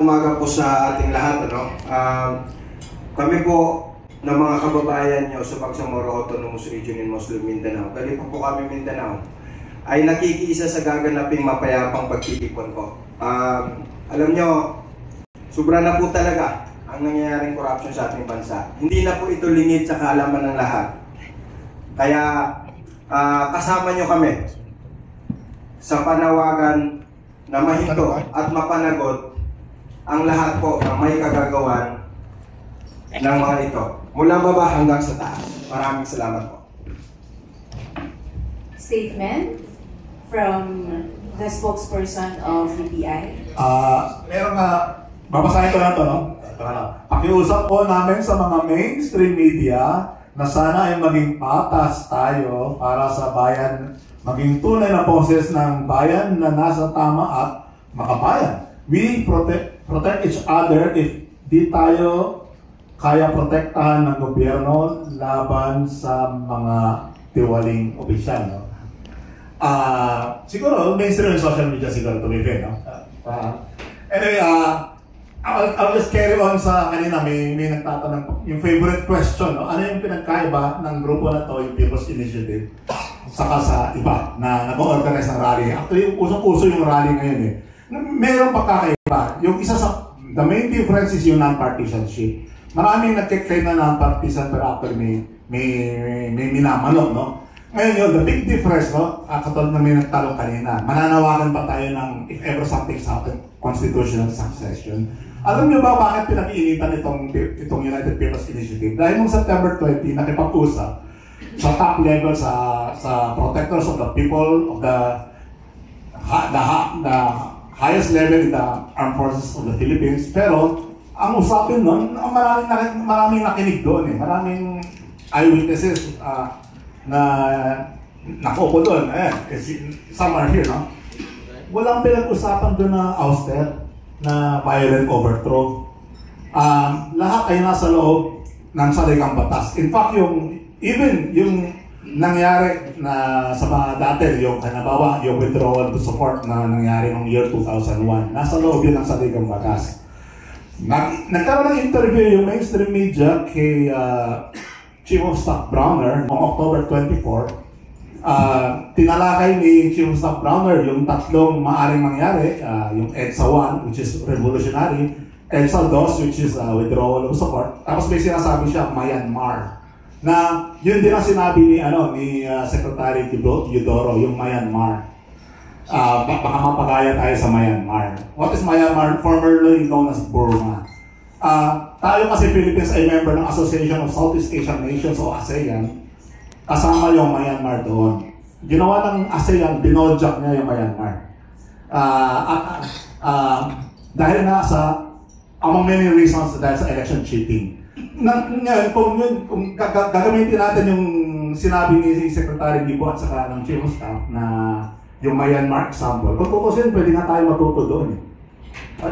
Umaga po sa ating lahat, ano? Kami po ng mga kababayan nyo sa Bangsamoro Autonomous Region in Muslim Mindanao, galing po kami Mindanao, ay nakikiisa sa gaganaping mapayapang pagtitipon po. Alam nyo, sobra na po talaga ang nangyayaring corruption sa ating bansa. Hindi na po ito lingid sa kaalaman ng lahat. Kaya kasama nyo kami sa panawagan na mahinto at mapanagot ang lahat po ng may kagagawan ng mga ito. Mula baba hanggang sa taas. Maraming salamat po. Statement from the spokesperson of UPI. Meron babasahin ko na ito, no? Pakiusap po namin sa mga mainstream media na sana ay maging patas tayo para sa bayan, maging tunay na boses ng bayan na nasa tama at makabayan. We protect each other if di tayo kaya protektahan ng gobyerno laban sa mga tiwaling opisyal. No? Siguro, mainstream social media siguro to be fair. No? Anyway, I'll just carry on sa kanina, may nagtatanong yung favorite question, no? Ano yung pinagkaiba ng grupo na to, yung People's Initiative, saka sa iba na nag-organize ng rally. Actually, usong-uso yung rally ngayon eh. Meron pagkakaiba. Yung isa sa, the main difference is yung non-partisanship. Maraming nagkiklaim na non-partisan pero actually may minamanok, no? Ngayon yun, the big difference, no? Katulad na may nagtanong kanina, mananawagan pa tayo ng if ever something's happened, constitutional succession. Alam niyo ba bakit pinag-iinitan itong United People's Initiative? Dahil noong September 20, nakipag-usap sa top level sa protectors of the people of the highest level in the armed forces of the Philippines. Pero ang usapin nun, maraming nakinig doon eh. Maraming eyewitnesses na nakaupo doon. Some are here, no? Walang pinag-usapan doon na ouster, na violent overthrow. Lahat ay nasa loob ng saligang batas. In fact, even yung nangyari na sa mga dati, yung kanabawa, yung withdrawal to support na nangyari noong year 2001, nasa loob yun ng saligang batas. Nagkaroon ng interview yung mainstream media kay Chief of Staff Browner noong October 24. Tinalakay ni Chief of Staff Browner yung tatlong maaaring mangyari, yung EDSA 1, which is revolutionary, EDSA 2, which is withdrawal of support, tapos may sinasabi siya, Myanmar. Na yun din ang sinabi ni Secretary Eudoro, yung Myanmar. Baka mapagaya tayo sa Myanmar. What is Myanmar? Formerly known as Burma. Tayo kasi Philippines ay member ng Association of Southeast Asian Nations o ASEAN. Kasama yung Myanmar doon. Ginawa ng ASEAN, binojak niya yung Myanmar. Dahil nga among many reasons, dahil sa election cheating. Ngayon, kung gagamitin natin yung sinabi ni Secretary Gibo at saka ng Chief of Staff na yung Myanmar example, kung tutusin, pwede nga tayo matuto doon.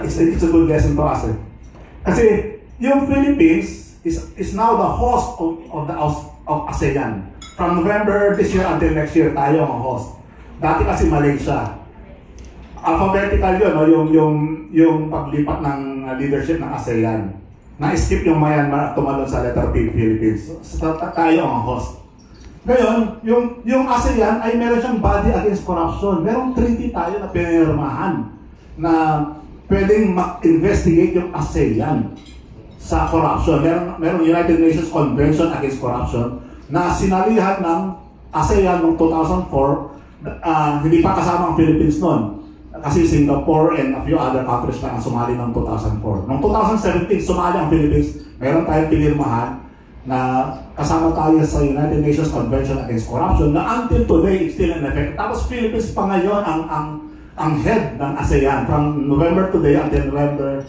It's a good lesson to us. Kasi yung Philippines is now the host of ASEAN. From November this year until next year, tayo ang host. Dati kasi Malaysia. Alphabetical yun, no? yung paglipat ng leadership ng ASEAN. Na-skip yung Myanmar at tumalon sa letter P, Philippines. So, tayo ang host. Ngayon, yung ASEAN ay meron siyang body against corruption. Merong treaty tayo na pinirmahan na pwedeng ma-investigate yung ASEAN sa corruption. Merong United Nations Convention Against Corruption na sinalihan ng ASEAN noong 2004, hindi pa kasama ang Philippines noon. Kasi Singapore and a few other countries lang ang sumali noong 2004. Noong 2017, sumali ang Philippines, meron tayong pinirmahan na kasama tayo sa United Nations Convention Against Corruption na until today, it's still in effect. Tapos Philippines pa ngayon ang head ng ASEAN from November today until November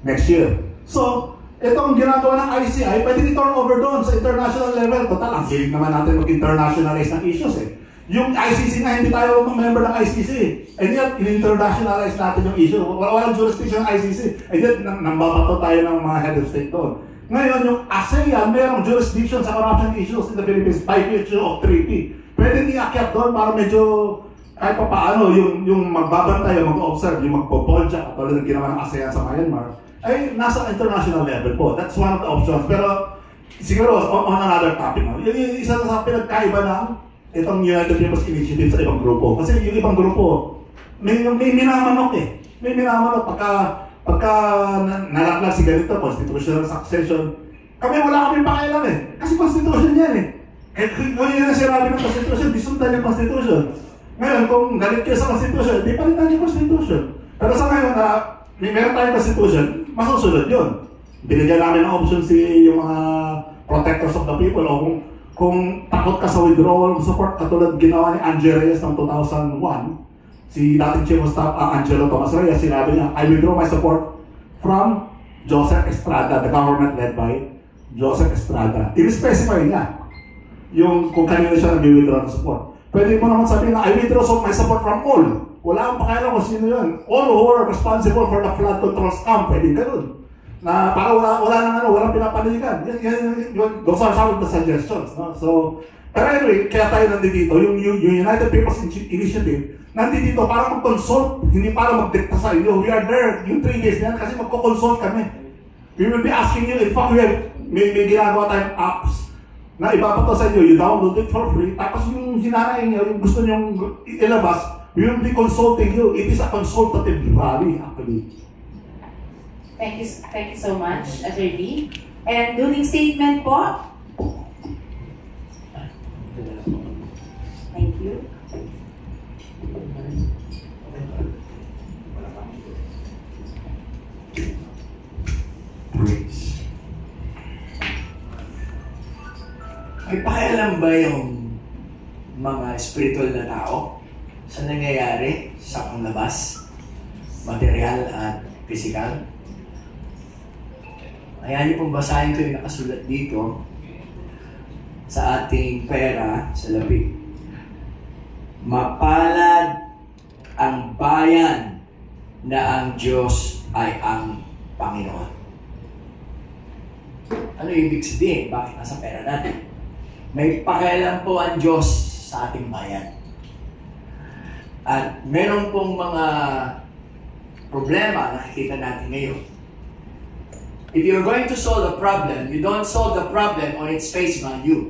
next year. So, itong ginagawa ng ICI, pwede i-turn over doon sa international level. Total, ang hilig naman natin mag-internationalize ng issues eh. Yung ICC na, hindi tayo member ng ICC. And yet, in-internationalize natin yung issue. Walang jurisdiction ng ICC. And yet, nambabato tayo ng mga head of state doon. Ngayon, yung ASEAN, mayroong jurisdiction sa corruption issues in the Philippines by virtue of treaty. Pwede i-akyat doon para medyo kahit pa paano, yung magbabantay, yung mag-observe, yung magpo-polja, katulad ng ginawa ng ASEAN sa Myanmar, ay nasa international level po. That's one of the options. Pero siguro, on another topic, yung isa sa pinagkaiba ng itong United People's Initiative sa ibang grupo. Kasi yung ibang grupo, may minamanok eh. May minamanok pagka nalaglag si ganito, constitutional succession. Kami wala kami pakialam eh. Kasi constitution yan eh. Kung yun ang sinabi ng constitution, disundan yung constitution. Ngayon, kung galit kayo sa constitution, di palitan yung constitution. Pero sa ngayon na meron tayong constitution, masusunod yun. Binigyan namin ng option yung mga protectors of the people o kung takot ka sa withdrawal support, katulad ginawa ni Angel Reyes ng 2001, si dating Chief of Staff Angelo Tomas Reyes, sinabi niya, I withdraw my support from Joseph Estrada, the government led by Joseph Estrada. I-specify niya yung kung kanino siya nag-withdraw ng support. Pwede mo naman sabihin na I withdraw my support from all. Wala akong pakialam kung sino yun. All who are responsible for the flood control scam, pwede ganun. Na para walang pinapanigan. Those are some of the suggestions. No? So, pero anyway, kaya tayo nandito. Yung United People's Initiative, nandito para mag-consult, hindi para mag-dicta sa inyo. We are there, yung 3 days na yan, kasi magko-consult kami. We will be asking you, in fact, may ginagawa tayong apps na ipapato sa inyo, you download it for free, tapos yung hinanayin niyo, yung gusto niyong ilabas, we will be consulting you. It is a consultative rally, actually. Thank you so much, Attorney. And during statement po. Thank you. Praise. May pakialam ba yung mga spiritual na tao sa nangyayari sa panglabas, material at physical? Ayan yung pong basahin ko yung nakasulat dito sa ating pera sa labi. Mapalad ang bayan na ang Diyos ay ang Panginoon. Ano ibig sabihin? Bakit nasa pera natin? May pakialam po ang Diyos sa ating bayan. At meron pong mga problema na nakikita natin ngayon. If you're going to solve a problem, you don't solve the problem on its face value.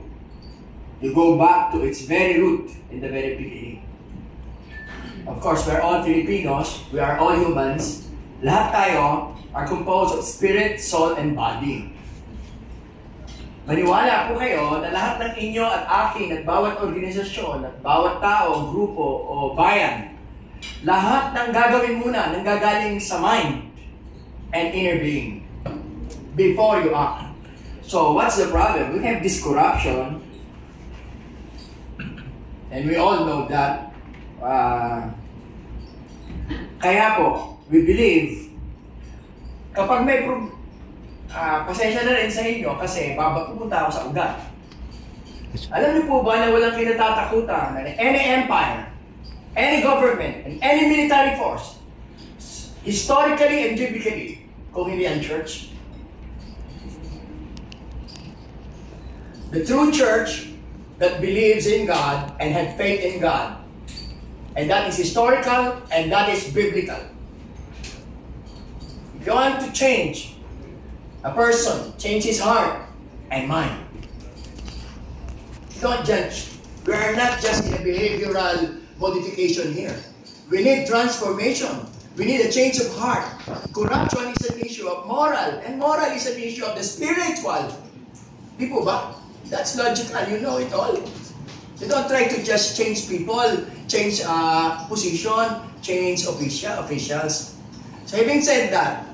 You go back to its very root in the very beginning. Of course, we're all Filipinos. We are all humans. Lahat tayo are composed of spirit, soul, and body. Maniwala po kayo na lahat ng inyo at akin at bawat organisasyon at bawat tao, grupo o bayan, lahat ng gagawin muna nanggagaling sa mind and inner being before you act. So what's the problem? We have this corruption and we all know that. Kaya po, we believe kapag may pasensya na rin sa inyo kasi pupunta ako sa ugat. Alam niyo po ba na walang kinatatakutan na any empire, any government, and any military force, historically and biblically, kung hindi ang church? The true church that believes in God and had faith in God, and that is historical and that is biblical. If you want to change a person, change his heart and mind. Don't judge. We are not just in a behavioral modification here. We need transformation. We need a change of heart. Corruption is an issue of moral, and moral is an issue of the spiritual. Di po ba? That's logical. You know it all. You don't try to just change people, change position, change officials. So having said that,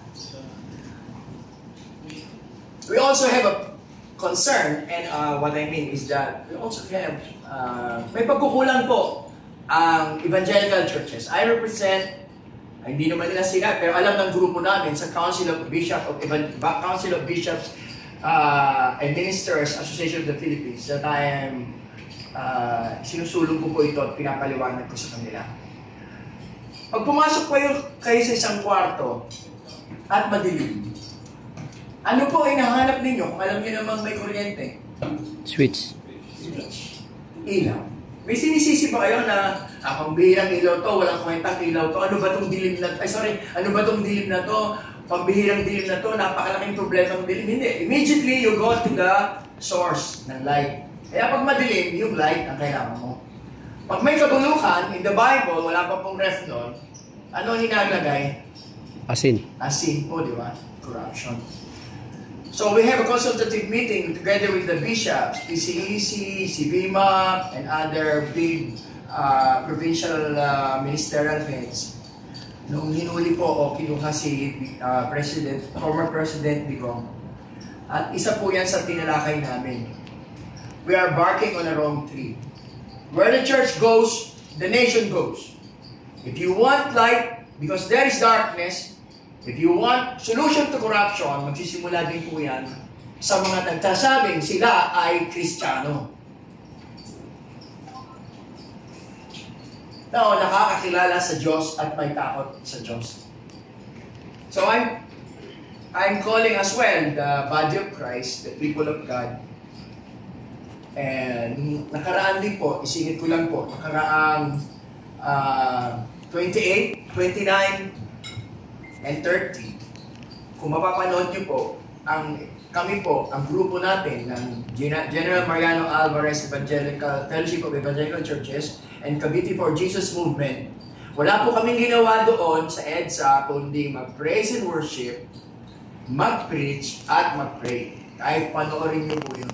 we also have a concern, and what I mean is that we also have, may pagkukulang po ang evangelical churches. I represent, hindi naman nila sila, pero alam ng grupo namin sa Council of Bishops and Ministers Association of the Philippines that I am, sinusulong ko po ito at pinapaliwanag ko sa kanila. Pag pumasok kayo sa isang kwarto at madilim, ano po hinahanap ninyo kung alam niyo namang may kuryente? Switch. Ilaw. May sinisisi ba kayo na Pambihirang ilaw to, walang kwentang ilaw to. Ano ba tong dilim na to? Ano ba tong dilim na to? Pambihirang dilim na to, napakalaking problema ng dilim. Hindi. Immediately, you go to the source ng light. Kaya pag madilim, yung light ang kailangan mo. Pag may kabulukan, in the Bible, wala pa pong ref nun, ano ang hinalagay? Asin. Asin po, di ba? Corruption. So we have a consultative meeting together with the bishops, PCEC, CBIMA, and other big provincial ministerial heads. Nung hinuli po o kinuha si former President Digong. At isa po yan sa tinalakay namin. We are barking on a wrong tree. Where the church goes, the nation goes. If you want light, because there is darkness, if you want solution to corruption, magsisimula din po yan sa mga nagsasabing sila ay Kristiyano. No, nakakakilala sa Diyos at may takot sa Diyos. So I'm calling as well the body of Christ, the people of God. And nakaraan din po, isingit ko lang po, nakaraang 28, 29, and 30. Kung mapapanood niyo po, kami po, ang grupo natin ng General Mariano Alvarez Evangelical Fellowship of Evangelical Churches and Cavite for Jesus Movement, wala po kaming ginawa doon sa EDSA kundi mag-praise and worship, mag-preach, at mag-pray. Kahit panoorin niyo po yun.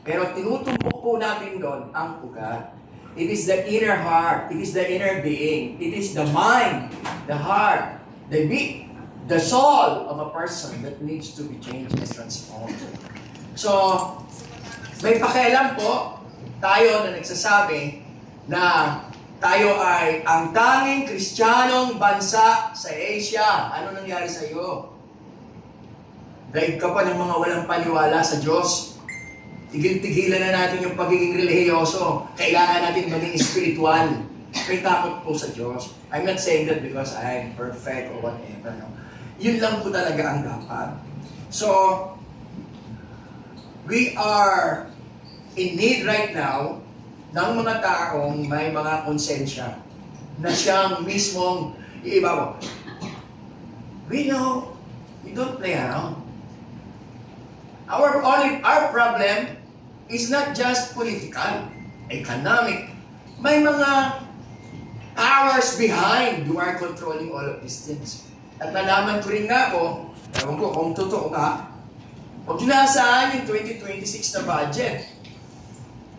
Pero tinutumbok po natin doon ang ugat. It is the inner heart. It is the inner being. It is the mind, the heart, the soul of a person that needs to be changed and transformed. So, may pakialam po tayo na nagsasabi na tayo ay ang tanging Kristiyanong bansa sa Asia. Ano nangyari sa iyo? Daig ka pa ng mga walang paniwala sa Diyos. Tigil-tigilan na natin yung pagiging relihiyoso. Kailangan natin maging spiritual. May takot po sa Diyos. I'm not saying that because I'm perfect or whatever. No? Yun lang po talaga ang dapat. So, we are in need right now ng mga taong may mga konsensya na siyang mismong iibabaw. We know, we don't play around. Our problem is not just political, economic. May mga powers behind who are controlling all of these things. At nalaman ko rin nga po, ewan ko kung totoo ka, pag nasaan yung 2026 na budget,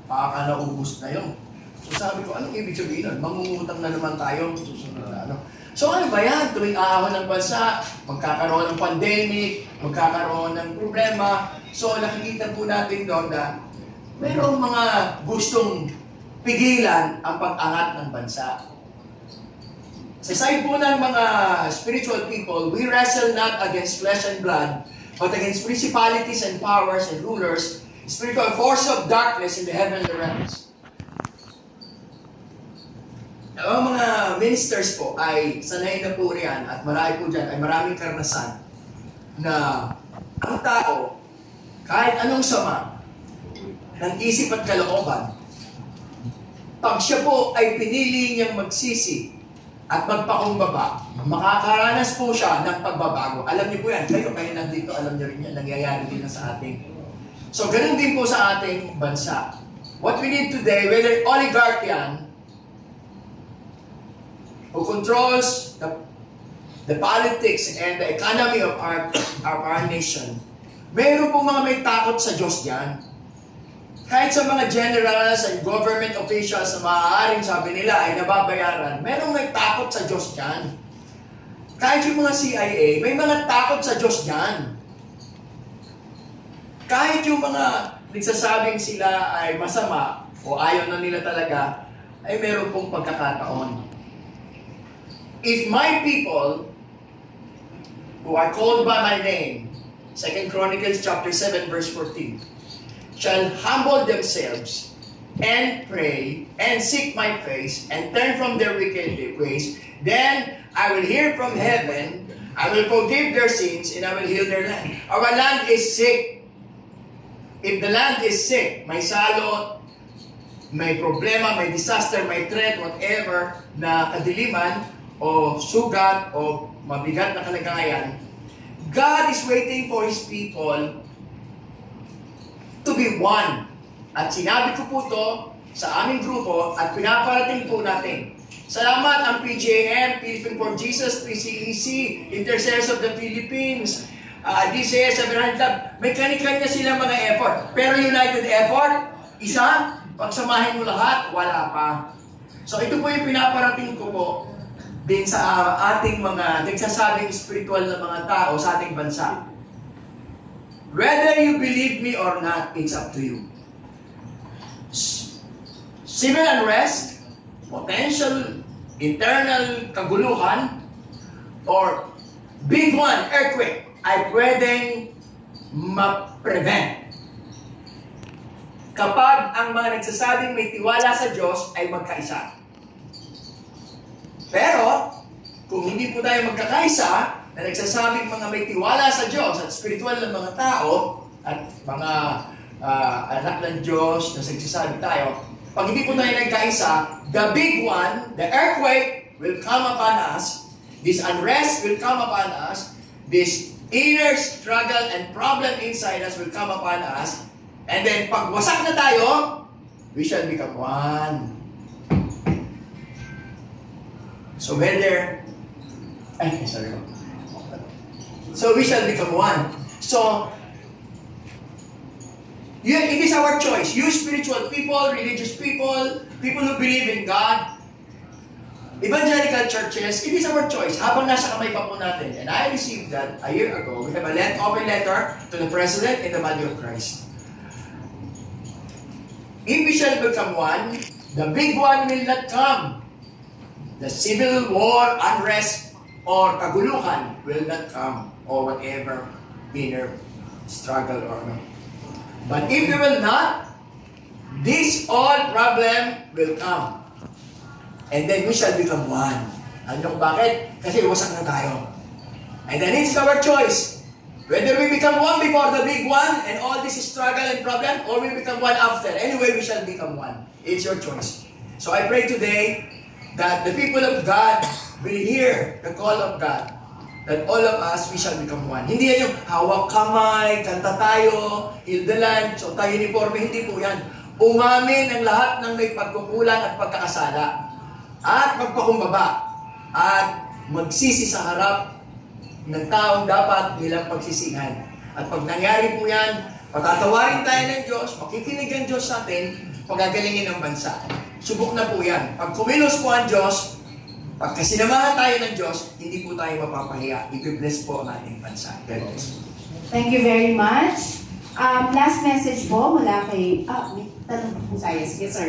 baka naubos na yun. So sabi ko, anong ibig sabihin nun? Mangungutang na naman tayo, susunod na ano. So ano ba yan? Tuwing ahon ng bansa, magkakaroon ng pandemic, magkakaroon ng problema. So nakikita po natin doon na mayroong mga gustong pigilan ang pag-angat ng bansa. Sa side po ng mga spiritual people, we wrestle not against flesh and blood, but against principalities and powers and rulers, spiritual forces of darkness in the heavenly realms. Ang mga ministers po ay sanay na po riyan at marami po dyan ay maraming karanasan na ang tao, kahit anong sama ng isip at kalooban, pag siya po ay pinili niyang magsisi at magpakumbaba, makakaranas po siya ng pagbabago. Alam niyo po yan, kayo nandito, alam niyo rin yan, nangyayari din sa ating. So, ganun din po sa ating bansa. What we need today, whether oligarch yan, who controls the politics and the economy of our nation, meron po mga may takot sa Diyos yan. Kahit sa mga generals and government officials na maaaring sabi nila ay nababayaran, merong may takot sa Diyos dyan. Kahit yung mga CIA, may mga takot sa Diyos dyan. Kahit yung mga nagsasabing sila ay masama o ayaw na nila talaga, ay meron pong pagkakataon. If my people who are called by my name, 2 Chronicles chapter 7 verse 14, shall humble themselves and pray and seek my face and turn from their wicked ways, then I will hear from heaven, I will forgive their sins, and I will heal their land. Our land is sick. If the land is sick, may salot, may problema, may disaster, may threat, whatever, na kadiliman, o sugat, o mabigat na kalagayan, God is waiting for His people to be one. At sinabi ko po to sa aming grupo at pinaparating po natin. Salamat ang PJM, Philippine for Jesus, PCEC, Intercessors of the Philippines, DCS, Sabihan Club. May kanya-kanya silang mga effort. Pero united effort, isa, pagsamahin mo lahat, wala pa. So ito po yung pinaparating ko po din sa ating mga nagsasabing spiritual na mga tao sa ating bansa. Whether you believe me or not, it's up to you. Civil unrest, potential internal kaguluhan, or big one, earthquake, ay pwedeng ma-prevent kapag ang mga nagsasabing may tiwala sa Diyos ay magkaisa. Pero, kung hindi po tayo magkakaisa, na nagsasabing mga may tiwala sa Diyos at spiritual na mga tao at mga anak ng Diyos na nagsasabi tayo, pag hindi po tayo nagkaisa, the big one, the earthquake will come upon us, this unrest will come upon us, this inner struggle and problem inside us will come upon us, and then pag wasak na tayo, we shall become one. So whether, so we shall become one. So, it is our choice. You spiritual people, religious people, people who believe in God, evangelical churches, it is our choice. Habang nasa kamay pa po natin. And I received that a year ago. We have an open letter to the President in the body of Christ. If we shall become one, the big one will not come. The civil war, unrest, or kaguluhan will not come. Or whatever inner struggle or no. But if we will not, this all problem will come. And then we shall become one. Ano bakit? Kasi wasak na tayo. And then it's our choice. Whether we become one before the big one and all this struggle and problem, or we become one after. Anyway, we shall become one. It's your choice. So I pray today that the people of God will hear the call of God. That all of us, we shall become one. Hindi yan yung hawak kamay, kanta tayo, heal the land, so tayo uniforme. Hindi po yan. Umamin ang lahat ng may pagkukulang at pagkakasala. At magpakumbaba. At magsisi sa harap ng taong dapat nilang pagsisihan. At pag nangyari po yan, patatawarin tayo ng Diyos, makikinig ang Diyos sa atin, pagagalingin ang bansa. Subok na po yan. Pag kumilos po ang Diyos, pagka sinamahan tayo ng Diyos, hindi po tayo mapapahiya. I-bless po ang ating bansa. Thank you very much. Last message po mula kay... may tanong po tayo. Sige, sir.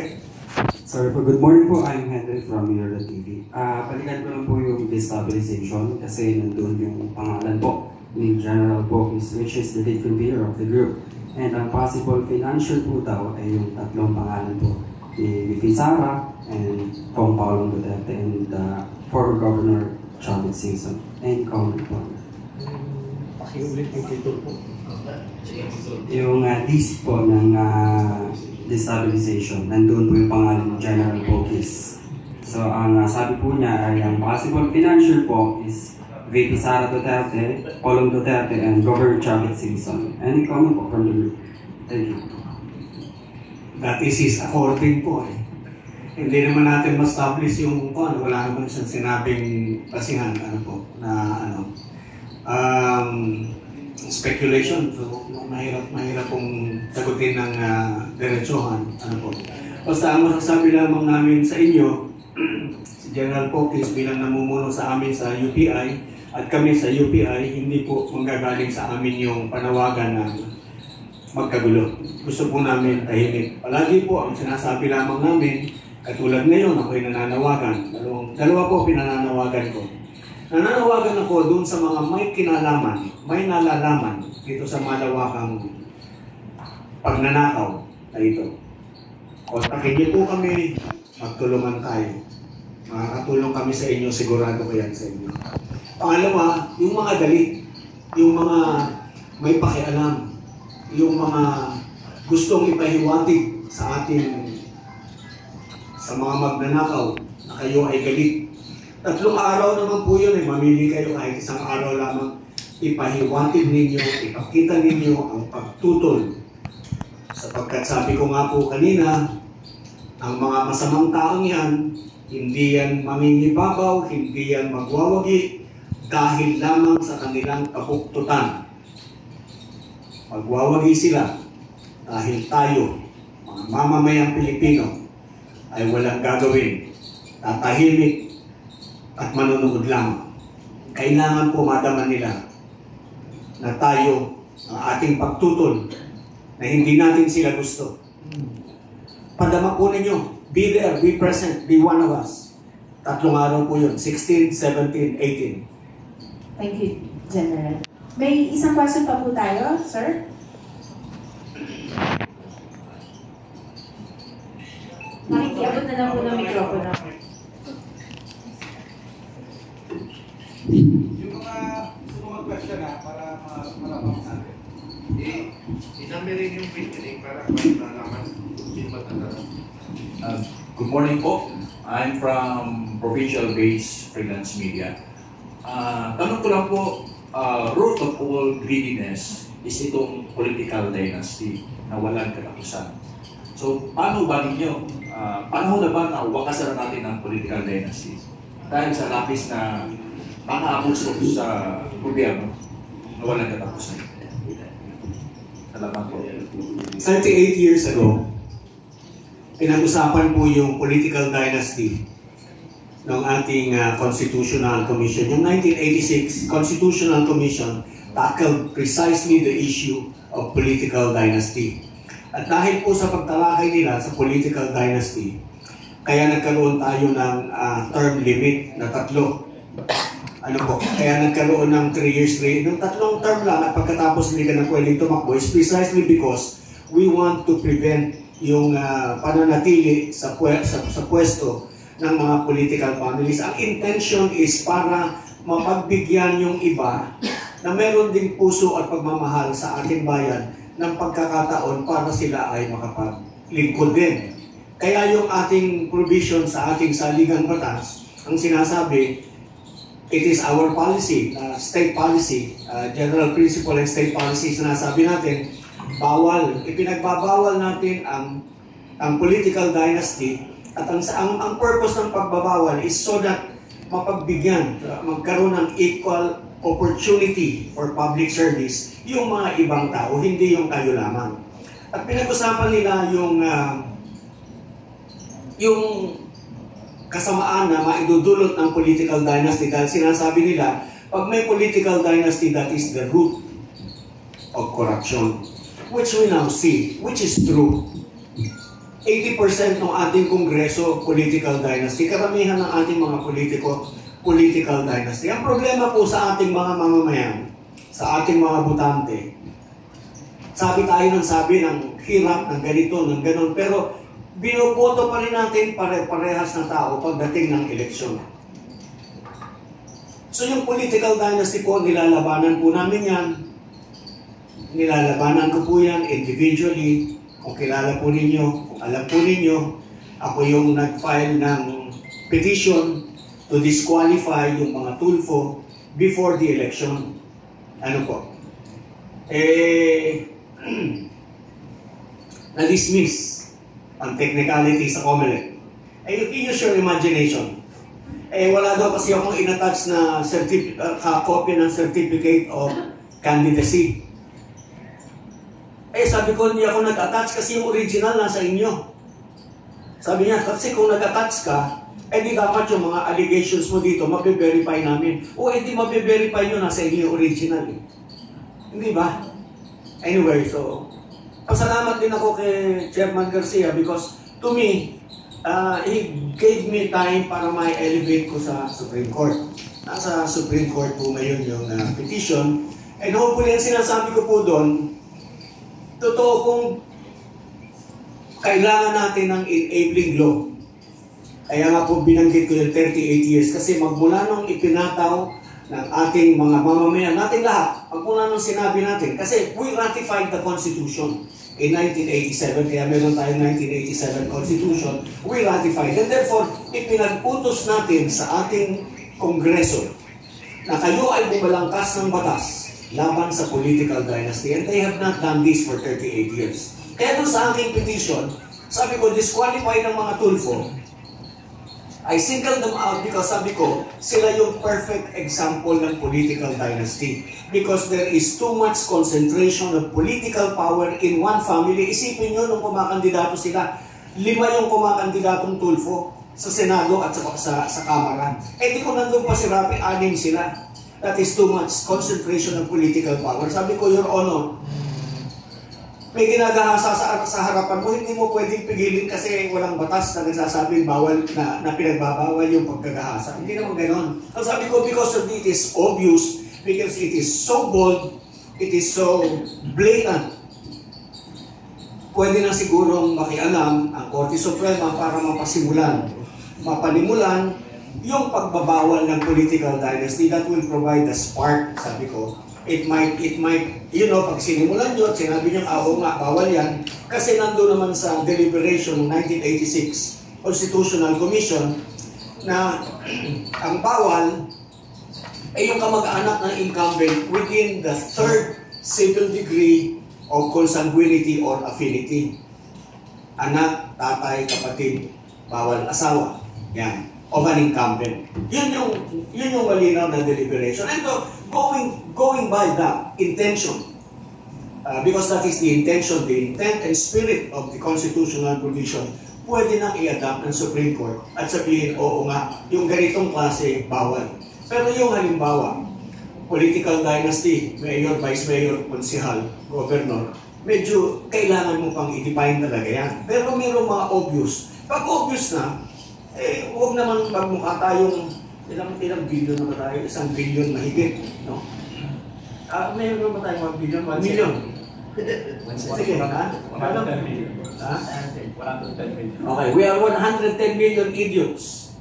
Sorry po. Good morning po. I'm Henry from Mirror TV. Balikan ko lang po yung destabilization kasi nandun yung pangalan po ni General Bokis, which is the lead convener of the group. And ang possible financial po daw ay yung tatlong pangalan po ni Vivi Sara and Kong Paolo Duterte and former Governor Chavez Singson and comment po. Pakiulit yung title po. Yung list po ng destabilization, nandun po yung pangalan ng General Bokis. So ang sabi po niya ay ang possible financial po is VP Sara Duterte, Paolo Duterte, and Governor Chavez Singson. Any comment po from the group? Thank you. That is his according po eh. Hindi naman natin ma-establish yung ano, wala naman siyang sinabing basihan speculation. So mahirap pong sagutin ng diretsuhan. Basta ang masasabi lamang namin sa inyo, si General Bokis bilang namumuno sa amin sa UPI at kami sa UPI, hindi po manggagaling sa amin yung panawagan na magkagulo. Gusto po namin tahimik. Palagi po ang sinasabi lamang namin, katulad ngayon ako'y nananawagan. Dalawa po pinananawagan ko. Nananawagan ako doon sa mga may kinalaman, may nalalaman dito sa malawakang pagnanakaw na ito. Kontakin niyo po kami, magtulungan tayo. Makakatulong kami sa inyo, sigurado ko yan sa inyo. Pangalawa, yung mga galit, yung mga may pakialam, yung mga gustong ipahiwatig sa ating sa mga magnanakaw na kayo ay galit. 3 araw naman po yun, mamili kayo kahit isang araw lamang. Ipahiwatig ninyo, ipakita ninyo ang pagtutol. Sapagkat sabi ko nga po kanina, ang mga masamang taong yan, hindi yan mangingibabaw, hindi yan magwawagi, dahil lamang sa kanilang kabuktutan. Magwawagi sila dahil tayo, mga mamamayang Pilipino, ay walang gagawin, tatahimik at manonood lamang. Kailangan po madama nila na tayo, ang ating pagtutol, na hindi natin sila gusto. Padama po ninyo, be there, be present, be one of us. 3 araw po yun, 16, 17, 18. Thank you, General. May isang question pa po tayo, sir? Nakikiabot na lang po ng mikropono. Yung mga sumunod question na para malapang sa atin. Inamerin yung picturing para malaman kung sino matatanong. Good morning po. I'm from Provincial-Based Freelance Media. Tanong ko lang po, root of all greediness is itong political dynasty na walang katapusan. So, paano ba ninyo? Paano na ba na wakasan natin ang political dynasty? Dahil sa lapis na pang-aabuso sa gobyerno na walang katapusan. Salamat po. 38 years ago, pinag-usapan po yung political dynasty ng ating Constitutional Commission. Yung 1986 Constitutional Commission tackled precisely the issue of political dynasty. At dahil po sa pagtalakay nila sa political dynasty, kaya nagkaroon tayo ng term limit na 3. Kaya nagkaroon ng 3 years rate. Yung 3 term lang at pagkatapos hindi ka na pwedeng tumakbo is precisely because we want to prevent yung pananatili sa pwesto ng mga political families. Ang intention is para mapagbigyan yung iba na meron ding puso at pagmamahal sa ating bayan ng pagkakataon para sila ay makapaglingkod din. Kaya yung ating provision sa ating saligang batas, ang sinasabi, it is our policy, state policy, general principle and state policy, sinasabi natin, ipinagbabawal natin ang political dynasty at ang purpose ng pagbabawal is so that mapagbigyan, magkaroon ng equal opportunity for public service yung mga ibang tao, hindi yung tayo lamang. At pinag-usapan nila yung kasamaan na maidudulot ng political dynasty dahil sinasabi nila, pag may political dynasty, that is the root of corruption. Which we now see, which is true. 80% ng ating kongreso, political dynasty. Karamihan ng ating mga politiko, political dynasty. Ang problema po sa ating mga mamamayan, sa ating mga butante, sabi tayo ng sabi ng hirap, ng ganito, ng ganon, pero binoboto pa rin natin pare-parehas na tao pagdating ng eleksyon. So yung political dynasty po, nilalabanan po namin yan. Nilalabanan ko po yan individually. Kung kilala po ninyo, kung alam po ninyo, ako yung nag-file ng petition to disqualify yung mga Tulfo before the election. Ano po? Na-dismiss ang technicality sa COMELEC. Use your imagination. Wala daw kasi akong in-attach na copy ng certificate of candidacy. Sabi ko, hindi ako nag-attach kasi yung original nasa inyo. Sabi niya, kasi kung nag-attach ka, di dapat yung mga allegations mo dito, mabe-verify namin. Hindi mabe-verify nyo, nasa inyo yung original. Hindi ba? Anyway, so, pasalamat din ako kay Chairman Garcia because to me, he gave me time para ma-elevate ko sa Supreme Court. Nasa Supreme Court po ngayon yung petition. And hopefully, ang sinasabi ko po doon, totoo kung kailangan natin ng enabling law. Kaya nga po binanggit ko yung 38 years kasi magmula nung ipinataw ng ating mga mamamayan, natin lahat, magmula nung sinabi natin, kasi we ratified the Constitution. in 1987, kaya meron tayong 1987 Constitution, we ratified. And therefore, ipinag-utos natin sa ating Kongreso na kayo ay bumalangkas ng batas laban sa political dynasty. And they have not done this for 38 years. Kaya doon sa aking petition, sabi ko, disqualify ng mga Tulfo. I singled them out because sabi ko, sila yung perfect example ng political dynasty. Because there is too much concentration of political power in one family. Isipin nyo nung kumakandidato sila, 5 yung kumakandidatong Tulfo sa Senado at sa Kamara. Eh di ko nandun pa si Rapi, 6 sila. That is too much concentration of political power. Sabi ko, Your Honor, may ginagahasa sa harapan mo, hindi mo pwedeng pigilin kasi walang batas na nagsasabing bawal na pinagbabawal yung pagkagahasa. Hindi naman ganon. Ang sabi ko, because of it is obvious, because it is so bold, it is so blatant, pwede na sigurong makialam ang Korte Suprema para mapanimulan yung pagbabawal ng political dynasty that will provide the spark, sabi ko. It might, you know, pag sinimulan nyo at sinabi nyo, oo nga, bawal yan, kasi nandun naman sa deliberation ng 1986 Constitutional Commission na ang bawal ay yung kamag-anak ng incumbent within the 3rd civil degree of consanguinity or affinity. Anak, tatay, kapatid, bawal asawa. Yan. Of an incumbent. Yun yung malinaw na deliberation. And going by that intention, because that is the intention, the intent and spirit of the constitutional provision, pwede nang i-adapt ng Supreme Court at sabihin, oo nga, yung ganitong klase, bawal. Pero yung halimbawa, political dynasty, mayor, vice mayor, konsehal, governor, medyo kailangan mo pang i-define talaga yan. Pero mayroong mga obvious. Pag obvious na, huwag naman magmukha tayong ilang billion na ba tayo? 1 billion mahigit, no? Mayroon ba tayong 1 billion? 1 million? Sige, ha? 110 million. Ha? 110 million. Okay, we are 110 million idiots.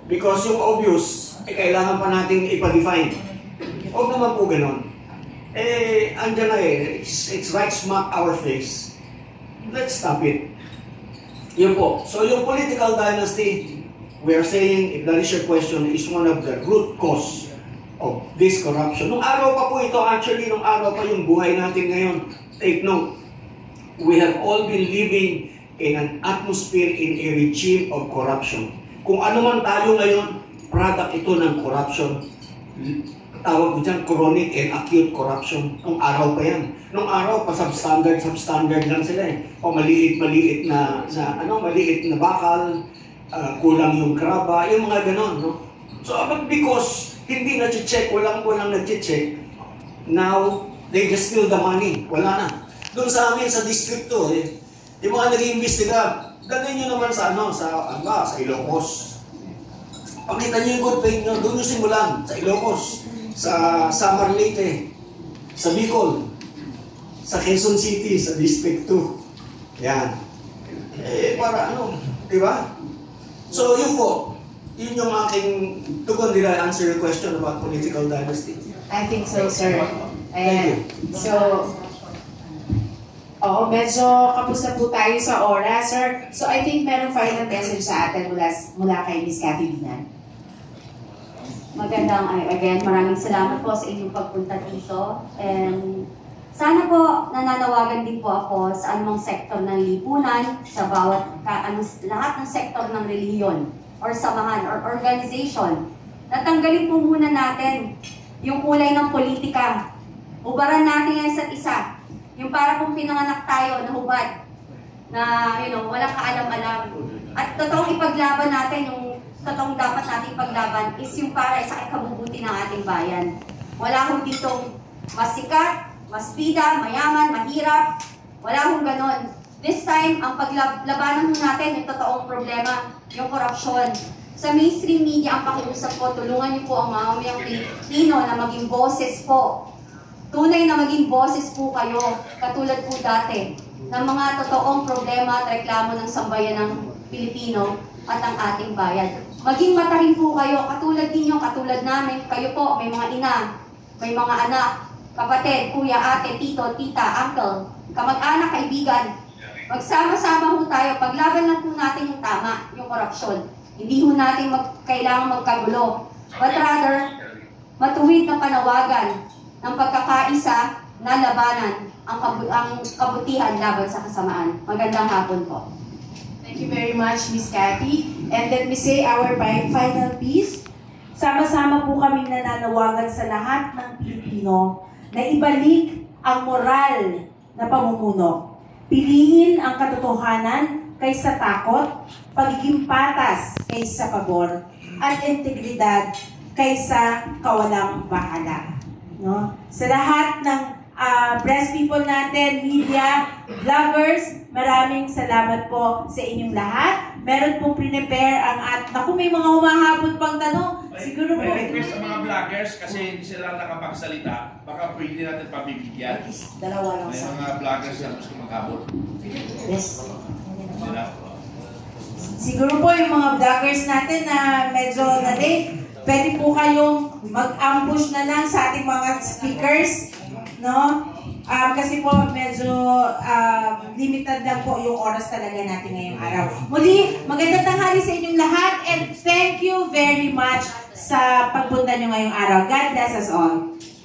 Because yung obvious, kailangan pa natin ipa-define. Huwag naman po ganun. Andyan na it's right smack our face. Let's stop it. Yun po. So yung political dynasty, we are saying, if that is your question, is one of the root cause of this corruption. Nung araw pa po ito, actually, nung araw pa yung buhay natin ngayon, take note, we have all been living in an atmosphere, in a regime of corruption. Kung ano man tayo ngayon, product ito ng corruption. Tawag ko dyan, chronic and acute corruption. Nung araw pa yan. Nung araw pa substandard lang sila eh. O maliit na bakal, kulang yung kraba, yung mga ganon, no? So, because hindi na-check, walang na-check, now, they just steal the money. Wala na. Doon sa amin, sa distrito, yung mga nag-iimbestiga, dalhin nyo naman sa Ilocos. Pakita nyo yung good faith nyo, doon nyo simulan, sa Ilocos, sa Samar Leyte, sa Bicol, sa Quezon City, sa District 2. Yan. Para di ba? So, yun po. Yun yung aking tugon. Did I answer your question about political dynasty? I think so, sir. Thank you. So, medyo kapos na po tayo sa oras, sir. So, I think merong final message sa atin mula kay Ms. Cathy Binan. Again, maraming salamat po sa inyong pagpunta dito. And sana po nananawagan din po ako sa anumang sektor ng lipunan, sa lahat ng sektor ng reliyon or samahan or organization. Natanggalin po muna natin yung kulay ng politika. Ubaran natin yan sa isa. Yung para kung pinanganak tayo na hubad, na walang kaalam-alam. At totoong ipaglaban natin, yung totoong dapat nating paglaban is yung para sa ikabubuti ng ating bayan. Wala hong ditong mas sikat, mas bida, mayaman, mahirap. Wala hong ganon. This time, ang paglabanan natin yung totoong problema, yung korupsyon. Sa mainstream media, ang pakiusap po, tulungan niyo po ang mamamayang Pilipino na maging boses po. Tunay na maging boses po kayo, katulad po dati, ng mga totoong problema at reklamo ng sambayan ng Pilipino at ang ating bayan. Maging matahin po kayo, katulad ninyo, katulad namin, kayo po, may mga ina, may mga anak, kapatid, kuya, ate, tito, tita, uncle, kamag-anak, kaibigan, magsama-sama ho tayo, paglaban lang po natin yung tama, yung korupsyon. Hindi ho natin kailangan magkagulo, but rather, matuwid na panawagan ng pagkakaisa na labanan ang kabutihan laban sa kasamaan. Magandang hapon po. Thank you very much, Miss Cathy. And let me say our final piece. Sama-sama po kaming nananawagan sa lahat ng Pilipino na ibalik ang moral na pamumuno. Piliin ang katotohanan kaysa takot, pagiging patas kaysa pabor, at integridad kaysa kawalang bahala. No? Sa lahat ng press people natin, media, vloggers, maraming salamat po sa inyong lahat. Meron pong prepare ang naku, may mga humahabol pang tanong. Siguro po. May request sa mga vloggers kasi hindi sila nakapagsalita. Baka pwede natin pabibigyan. Dalawa lang May sa. mga vloggers na gusto maghabol. Yes. Sila. Siguro po yung mga vloggers natin na medyo na-late, pwede po kayong mag-ambush na lang sa ating mga speakers, no? Kasi po medyo limited lang po yung oras talaga natin ngayong araw. Muli, magandang tanghali sa inyong lahat and thank you very much sa pagpunta nyo ngayong araw. God bless us all.